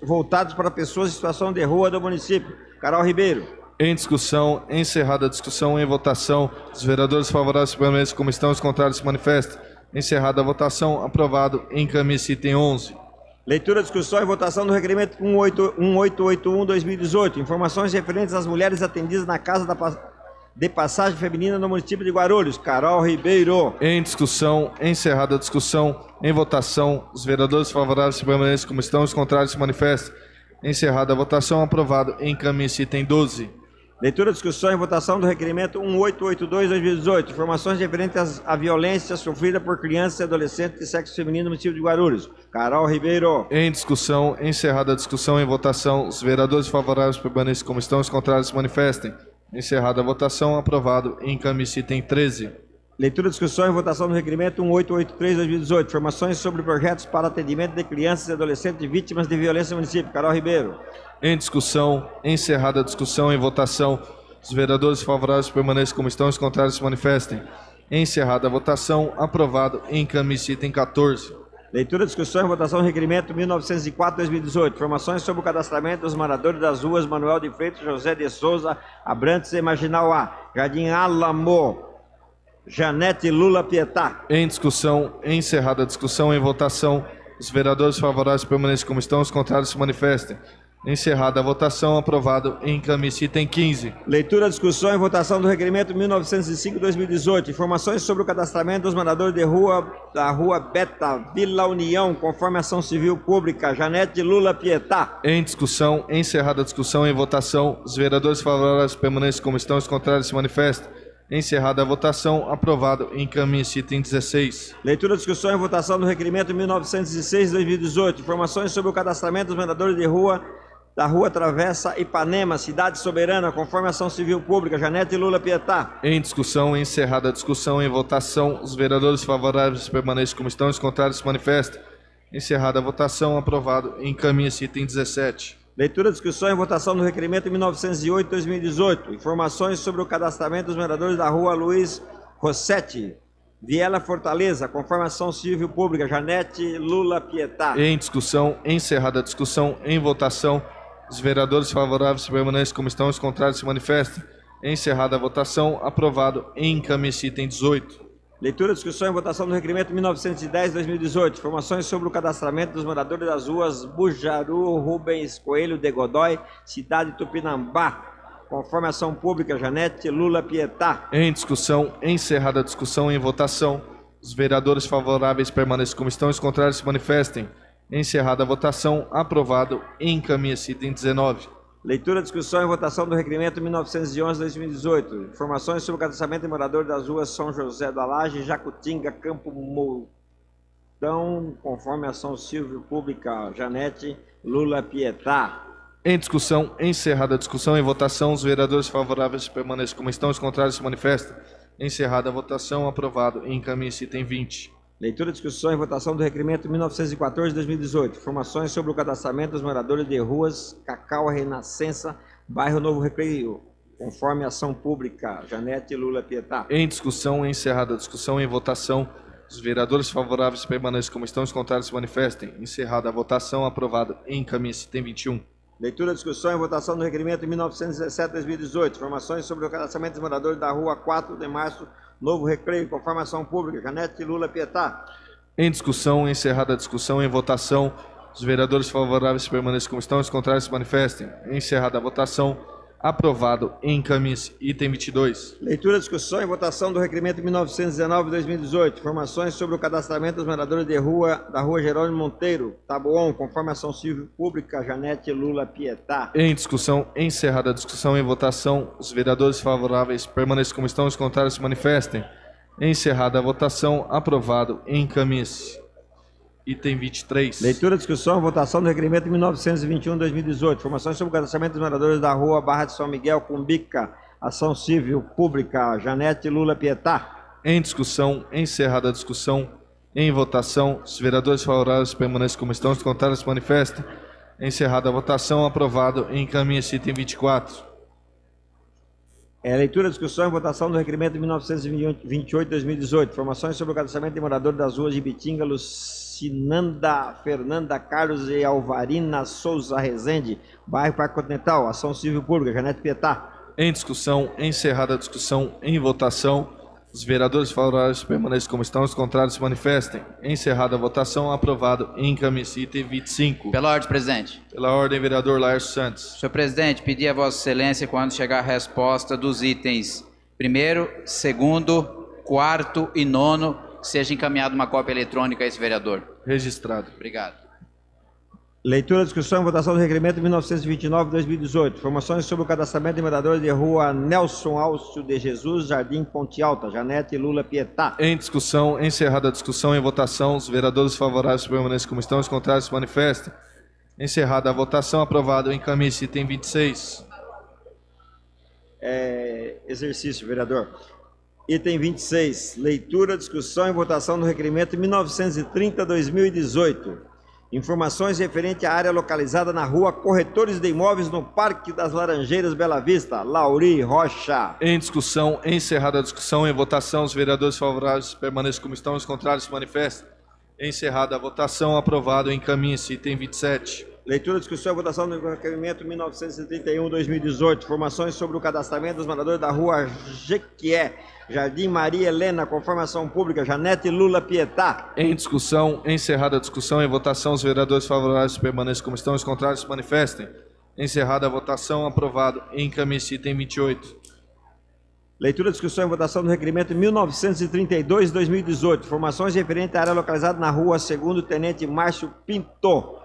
para pessoas em situação de rua do município. Carol Ribeiro. Em discussão, encerrada a discussão, em votação, os vereadores favoráveis permanecem como estão, os contrários se manifestem. Encerrada a votação, aprovado em encaminhe-se. Item 11. Leitura, discussão e votação do requerimento 1881-2018. Informações referentes às mulheres atendidas na Casa de Passagem Feminina no município de Guarulhos. Carol Ribeiro. Em discussão, encerrada a discussão, em votação, os vereadores favoráveis permanecem como estão, os contrários se manifestem. Encerrada a votação, aprovado em encaminhe-se. Item 12. Leitura, discussão e votação do requerimento 1882-2018. Informações referentes à violência sofrida por crianças e adolescentes de sexo feminino no município de Guarulhos. Carol Ribeiro. Em discussão, encerrada a discussão, em votação, os vereadores favoráveis permanecem como estão, os contrários se manifestem. Encerrada a votação, aprovado em encaminhe-se. Item 13. Leitura, discussão e votação do requerimento 1883-2018. Informações sobre projetos para atendimento de crianças e adolescentes vítimas de violência no município. Carol Ribeiro. Em discussão, encerrada a discussão, em votação, os vereadores favoráveis permanecem como estão, os contrários se manifestem. Encerrada a votação, aprovado em encaminhe-se. Item 14. Leitura, discussão e votação do requerimento 1904-2018. Informações sobre o cadastramento dos moradores das ruas Manuel de Freitas, José de Souza, Abrantes e Marginal A, Jardim Alamo, Janete Lula Pietá. Em discussão, encerrada a discussão, em votação, os vereadores favoráveis permanecem como estão, os contrários se manifestem. Encerrada a votação, aprovado em encaminhe-se. Item 15. Leitura, discussão e votação do requerimento 1905-2018. Informações sobre o cadastramento dos moradores de rua da Rua Beta, Vila União, conforme ação civil pública. Janete Lula Pietá. Em discussão, encerrada a discussão, em votação, os vereadores favoráveis permanecem como estão, os contrários se manifestam. Encerrada a votação, aprovado em encaminhe-se. Item 16. Leitura, discussão e votação do requerimento 1906-2018. Informações sobre o cadastramento dos moradores de rua da Rua Travessa Ipanema, Cidade Soberana, conforme ação civil pública, Janete Lula Pietá. Em discussão, encerrada a discussão, em votação, os vereadores favoráveis permanecem como estão, os contrários se manifestam. Encerrada a votação, aprovado. Encaminha-se item 17. Leitura, discussão e votação do requerimento 1908-2018. Informações sobre o cadastramento dos moradores da Rua Luiz Rossetti, Viela Fortaleza, conforme ação civil pública, Janete Lula Pietá. Em discussão, encerrada a discussão, em votação, os vereadores favoráveis permanecem como estão, os contrários se manifestam. Encerrada a votação, aprovado. Encaminha-se item 18. Leitura, discussão e votação do requerimento 1910-2018. Informações sobre o cadastramento dos moradores das ruas Bujaru, Rubens Coelho de Godoy, Cidade Tupinambá, conforme ação pública, Janete Lula Pietá. Em discussão, encerrada a discussão, em votação, os vereadores favoráveis permanecem como estão, os contrários se manifestem. Encerrada a votação, aprovado. Encaminha-se item 19. Leitura, discussão e votação do requerimento 1911-2018. Informações sobre o cadastramento de moradores das ruas São José do Alaje, Jacutinga, Campo Mourão, conforme ação civil pública, Janete Lula Pietá. Em discussão, encerrada a discussão, em votação, os vereadores favoráveis permanecem como estão, os contrários se manifestam. Encerrada a votação, aprovado. Encaminha-se item 20. Leitura, discussão e votação do requerimento 1914-2018. Informações sobre o cadastramento dos moradores de ruas Cacau Renascença, bairro Novo Recreio, conforme ação pública, Janete Lula Pietá. Em discussão, encerrada a discussão, em votação, os vereadores favoráveis permanecem como estão, os contrários se manifestem. Encerrada a votação, aprovado. Encaminha-se item 21. Leitura, discussão e votação do requerimento 1917-2018. Informações sobre o cadastramento dos moradores da rua 4 de março, Novo Recreio, conforme ação pública, Janete Lula Pietá. Em discussão, encerrada a discussão, em votação, os vereadores favoráveis permanecem como estão, os contrários se manifestem. Encerrada a votação, aprovado. Encaminhe-se item 22. Leitura, discussão e votação do requerimento 1919-2018. Informações sobre o cadastramento dos moradores de rua da Rua Jerônimo Monteiro, Taboão, conforme ação civil pública, Janete Lula Pietá. Em discussão, encerrada a discussão, em votação, os vereadores favoráveis permanecem como estão, os contrários se manifestem. Encerrada a votação, aprovado. Encaminhe-se item 23. Leitura, discussão, votação do requerimento 1921-2018. Informações sobre o cadastramento dos moradores da rua Barra de São Miguel, Cumbica, ação civil pública, Janete Lula Pietá. Em discussão, encerrada a discussão, em votação, os vereadores favoráveis permanecem como estão, os contrários se manifestam. Encerrada a votação, aprovado. Encaminha-se item 24. Leitura, discussão e votação do requerimento 1928-2018. Informações sobre o cadastramento de moradores das ruas de Ibitinga, Lucinanda, Fernanda Carlos e Alvarina Souza Rezende, bairro Parque Continental, ação civil pública, Janete Pietá. Em discussão, encerrada a discussão, em votação, os vereadores favoráveis permanecem como estão, os contrários se manifestem. Encerrada a votação, aprovado. Encaminhe-se item 25. Pela ordem, presidente. Pela ordem, vereador Laércio Santos. Senhor presidente, pedir a Vossa Excelência, quando chegar a resposta dos itens 1º, 2º, 4º e 9º, seja encaminhada uma cópia eletrônica a esse vereador. Registrado. Obrigado. Leitura, discussão e votação do requerimento 1929-2018. Informações sobre o cadastramento de moradores de rua Nelson Alcio de Jesus, Jardim Ponte Alta, Janete Lula Pietá. Em discussão, encerrada a discussão, em votação, os vereadores favoráveis permanecem como estão, os contrários se manifestam. Encerrada a votação, aprovado. Encaminhe-se item 26. Exercício, vereador. Item 26. Leitura, discussão e votação do requerimento 1930-2018. Informações referente à área localizada na rua Corretores de Imóveis, no Parque das Laranjeiras, Bela Vista, Lauri Rocha. Em discussão, encerrada a discussão, em votação, os vereadores favoráveis permanecem como estão, os contrários se manifestam. Encerrada a votação, aprovado. Encaminhe-se item 27. Leitura, discussão e votação do requerimento 1931-2018. Informações sobre o cadastramento dos moradores da rua Jequié, Jardim Maria Helena, conforme ação pública, Janete Lula Pietá. Em discussão, encerrada a discussão, em votação, os vereadores favoráveis permanecem como estão, os contrários se manifestem. Encerrada a votação, aprovado. Encaminhe-se item 28. Leitura, discussão e votação do requerimento 1932-2018. Informações referentes à área localizada na rua 2º Tenente Márcio Pinto,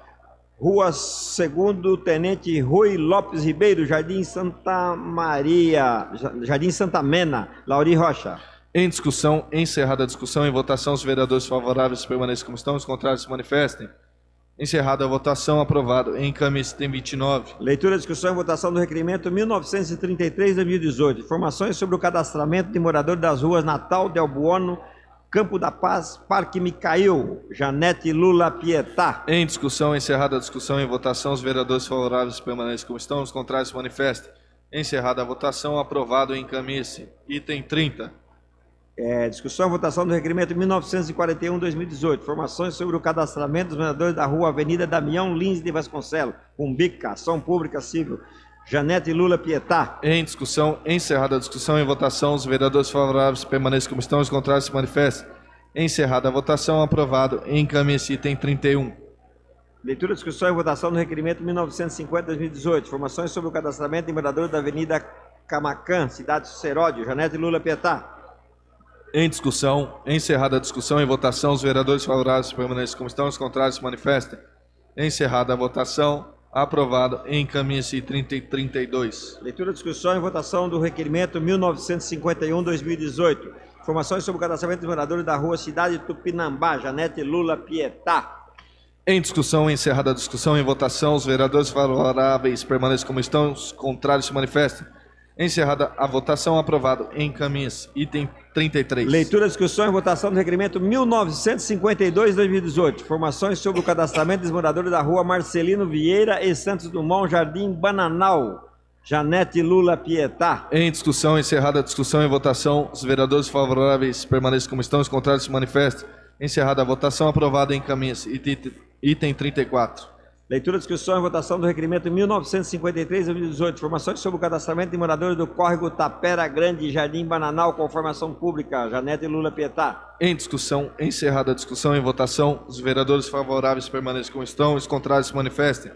Rua 2º Tenente Rui Lopes Ribeiro, Jardim Santa Maria, Jardim Santa Mena, Lauri Rocha. Em discussão, encerrada a discussão, em votação, os vereadores favoráveis permanecem como estão, os contrários se manifestem. Encerrada a votação, aprovado. Encaminhe-se, item 29. Leitura, discussão e votação do requerimento 1933-2018. Informações sobre o cadastramento de moradores das ruas Natal, Del Buono, Campo da Paz, Parque Micail, Janete Lula Pietá. Em discussão, encerrada a discussão e votação, os vereadores favoráveis permanecem como estão, os contrários se manifestem. Encerrada a votação, aprovado. Encaminhe-se. Item 30. Discussão e votação do requerimento 1941-2018. Informações sobre o cadastramento dos moradores da rua Avenida Damião Lins de Vasconcelos, Cumbica, Ação Pública Civil, Janete Lula Pietá. Em discussão, encerrada a discussão e votação, os vereadores favoráveis permanecem como estão, os contrários se manifestem. Encerrada a votação, aprovado. Encaminhe-se, item 31. Leitura, discussão e votação do requerimento 1950-2018. Informações sobre o cadastramento de moradores da Avenida Camacan, Cidade Seródio, Janete Lula Pietá. Em discussão, encerrada a discussão e votação, os vereadores favoráveis permanecem como estão, os contrários se manifestem. Encerrada a votação, aprovado. Encaminhe-se, item 32. Leitura, discussão e votação do requerimento 1951-2018. Informações sobre o cadastramento dos moradores da rua Cidade Tupinambá, Janete Lula Pietá. Em discussão, encerrada a discussão e votação, os vereadores favoráveis permanecem como estão, os contrários se manifestem. Encerrada a votação, aprovado. Encaminhe-se, item 33. Leitura, discussão e votação do requerimento 1952-2018. Informações sobre o cadastramento dos moradores da rua Marcelino Vieira e Santos Dumont, Jardim Bananal, Janete Lula Pietá. Em discussão, encerrada a discussão e votação, os vereadores favoráveis permanecem como estão, os contrários se manifestem. Encerrada a votação, aprovado. Encaminhe-se, item 34. Leitura, discussão e votação do requerimento 1953-2018. Informações sobre o cadastramento de moradores do córrego Tapera Grande, Jardim Bananal, com formação pública, Janete Lula Pietá. Em discussão, encerrada a discussão e votação, os vereadores favoráveis permanecem como estão, os contrários se manifestem.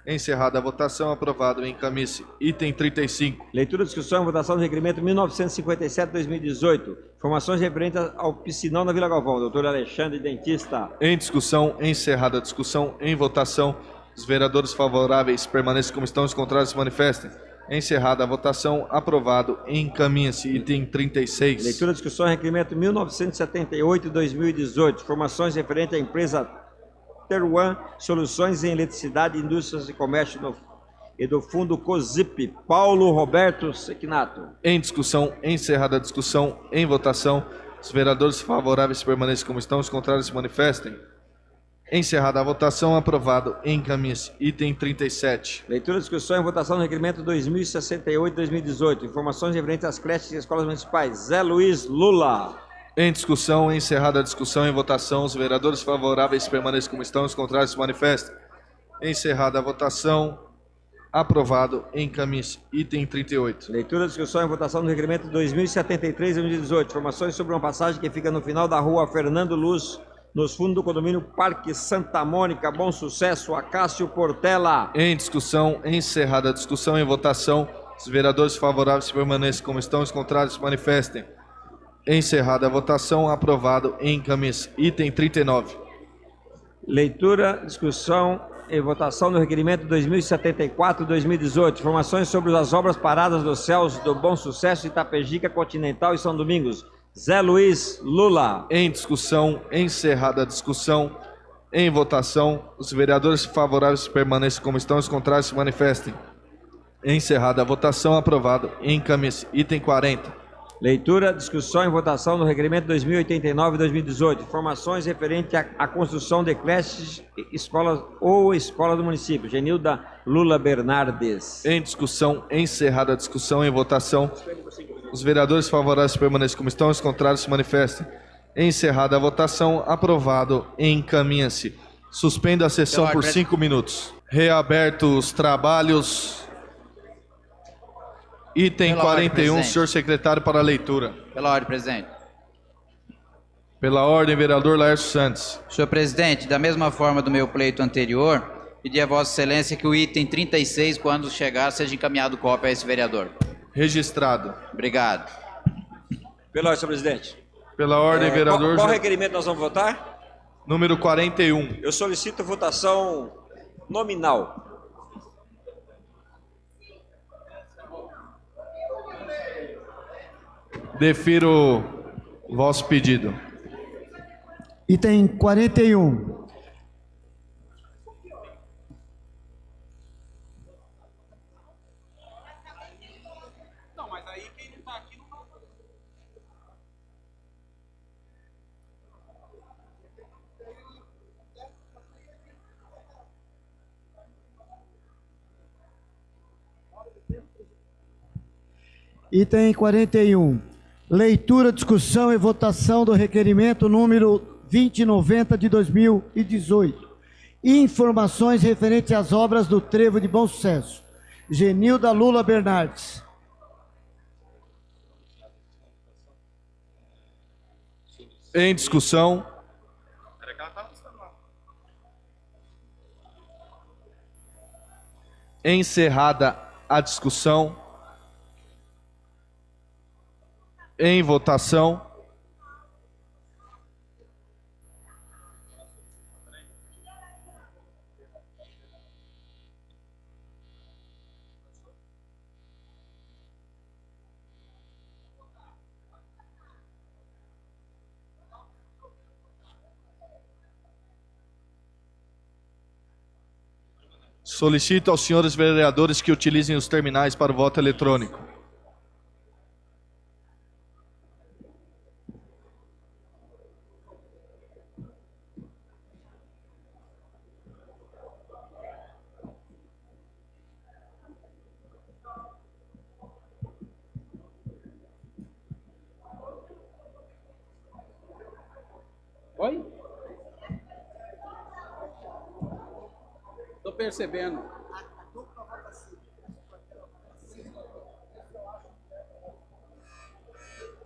Encerrada a votação, aprovado. Encaminhe-se, item 35. Leitura, discussão e votação do requerimento 1957-2018. Informações referentes ao piscinão na Vila Galvão, doutor Alexandre, dentista. Em discussão, encerrada a discussão, em votação, os vereadores favoráveis permanecem como estão, os contrários se manifestem. Encerrada a votação, aprovado. Encaminha-se, item 36. Leitura, discussão e requerimento 1978-2018. Informações referentes à empresa Teruan Soluções em Eletricidade, Indústrias e Comércio e do Fundo COSIP, Paulo Roberto Sequinato. Em discussão, encerrada a discussão, em votação, os vereadores favoráveis permanecem como estão, os contrários se manifestem. Encerrada a votação, aprovado. Encaminhe-se, item 37. Leitura, discussão e votação do requerimento 2068-2018. Informações referentes às creches e escolas municipais. Zé Luiz Lula. Em discussão, encerrada a discussão e votação, os vereadores favoráveis permanecem como estão, os contrários se manifestem. Encerrada a votação, aprovado. Encaminhe-se, item 38. Leitura, discussão e votação do requerimento 2073-2018. Informações sobre uma passagem que fica no final da rua Fernando Luz, nos fundos do condomínio Parque Santa Mônica, Bom Sucesso, Acácio Portela. Em discussão, encerrada a discussão e votação, os vereadores favoráveis permanecem como estão, os contrários se manifestem. Encerrada a votação, aprovado. Encaminhe-se, item 39. Leitura, discussão e votação do requerimento 2074-2018. Informações sobre as obras paradas dos céus do Bom Sucesso, Itapejica, Continental e São Domingos. Zé Luiz Lula. Em discussão, encerrada a discussão, em votação, os vereadores favoráveis permanecem como estão, os contrários se manifestem. Encerrada a votação, aprovado. Encaminhe-se, item 40. Leitura, discussão e votação do requerimento 2089-2018. Informações referentes à construção de creches, escolas ou escola do município. Genilda Lula Bernardes. Em discussão, encerrada a discussão, em votação, os vereadores favoráveis permanecem como estão, os contrários se manifestem. Encerrada a votação, aprovado. Encaminha-se. Suspenda a sessão por 5 minutos. Reaberto os trabalhos. Item 41, senhor secretário, para a leitura. Pela ordem, presidente. Pela ordem, vereador Laércio Santos. Senhor presidente, da mesma forma do meu pleito anterior, pedi a Vossa Excelência que o item 36, quando chegar, seja encaminhado cópia a esse vereador. Registrado. Obrigado. Pela ordem, senhor presidente. Pela ordem, vereador... Qual requerimento nós vamos votar? Número 41. Eu solicito votação nominal. Defiro o vosso pedido. Item 41. Item 41. Leitura, discussão e votação do requerimento número 2090 de 2018. Informações referentes às obras do Trevo de Bom Sucesso. Genilda Lula Bernardes. Em discussão. Encerrada a discussão. Em votação. Solicito aos senhores vereadores que utilizem os terminais para o voto eletrônico. Oi? Tô percebendo.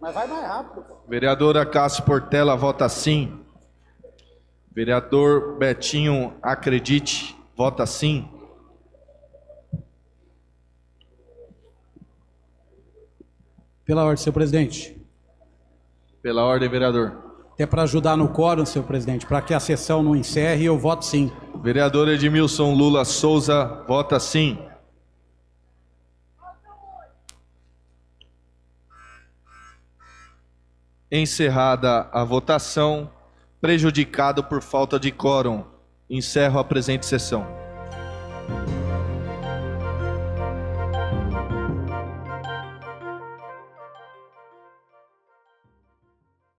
Mas vai mais rápido. Vereadora Cássio Portela vota sim. Vereador Betinho Acredite vota sim. Pela ordem, senhor presidente. Pela ordem, vereador. Até para ajudar no quórum, senhor presidente, para que a sessão não encerre, eu voto sim. Vereador Edmilson Lula Souza vota sim. Encerrada a votação, prejudicado por falta de quórum, encerro a presente sessão.